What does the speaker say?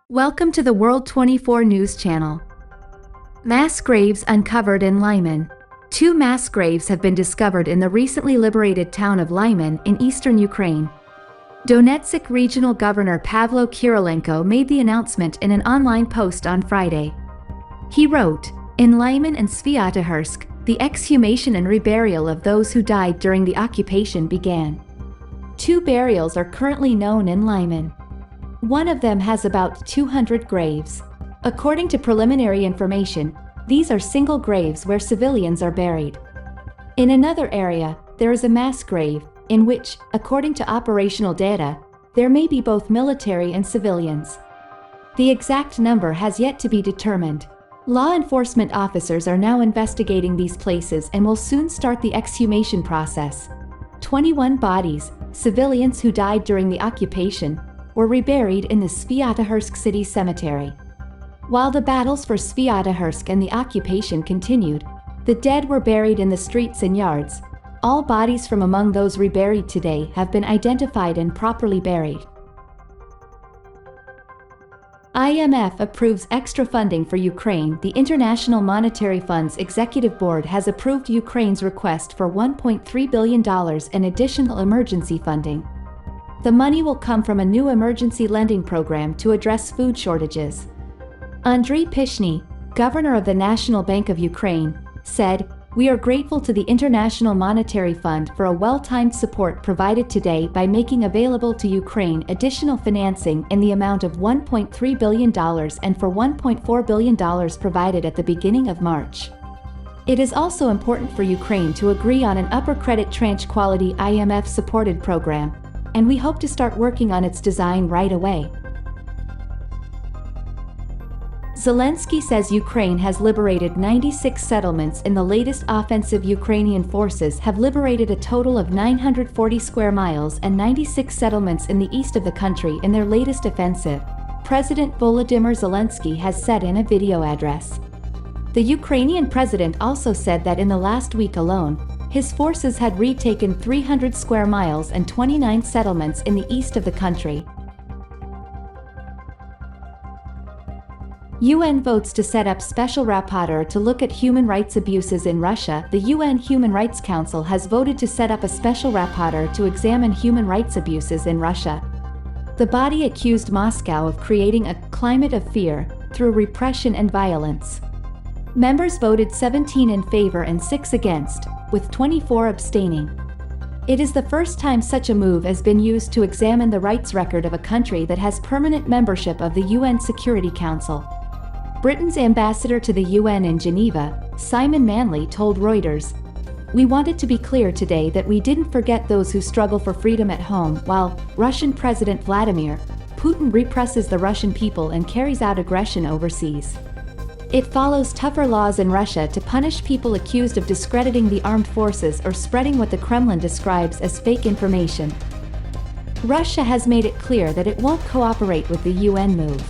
Welcome to the World 24 News Channel. Mass graves uncovered in Lyman. 2 mass graves have been discovered in the recently liberated town of Lyman in eastern Ukraine. Donetsk Regional Governor Pavlo Kyrylenko made the announcement in an online post on Friday. He wrote, "In Lyman and Sviatohirsk, the exhumation and reburial of those who died during the occupation began. 2 burials are currently known in Lyman. One of them has about 200 graves. According to preliminary information, these are single graves where civilians are buried. In another area, there is a mass grave, in which, according to operational data, there may be both military and civilians. The exact number has yet to be determined. Law enforcement officers are now investigating these places and will soon start the exhumation process. 21 bodies, civilians who died during the occupation, were reburied in the Sviatohirsk city cemetery. While the battles for Sviatohirsk and the occupation continued, the dead were buried in the streets and yards. All bodies from among those reburied today have been identified and properly buried." IMF approves extra funding for Ukraine. The International Monetary Fund's Executive Board has approved Ukraine's request for $1.3 billion in additional emergency funding. The money will come from a new emergency lending program to address food shortages. Andriy Pishny, governor of the National Bank of Ukraine, said, "We are grateful to the International Monetary Fund for a well-timed support provided today by making available to Ukraine additional financing in the amount of $1.3 billion and for $1.4 billion provided at the beginning of March. It is also important for Ukraine to agree on an upper credit tranche quality IMF-supported program, and we hope to start working on its design right away." Zelensky says Ukraine has liberated 96 settlements in the latest offensive. Ukrainian forces have liberated a total of 940 square miles and 96 settlements in the east of the country in their latest offensive, President Volodymyr Zelensky has said in a video address. The Ukrainian president also said that in the last week alone, his forces had retaken 300 square miles and 29 settlements in the east of the country. UN votes to set up special rapporteur to look at human rights abuses in Russia. The UN Human Rights Council has voted to set up a special rapporteur to examine human rights abuses in Russia. The body accused Moscow of creating a climate of fear through repression and violence. Members voted 17 in favor and 6 against, with 24 abstaining. It is the first time such a move has been used to examine the rights record of a country that has permanent membership of the UN Security Council. Britain's ambassador to the UN in Geneva, Simon Manley, told Reuters, "We wanted to be clear today that we didn't forget those who struggle for freedom at home while Russian President Vladimir Putin represses the Russian people and carries out aggression overseas. It follows tougher laws in Russia to punish people accused of discrediting the armed forces or spreading what the Kremlin describes as fake information. Russia has made it clear that it won't cooperate with the UN move."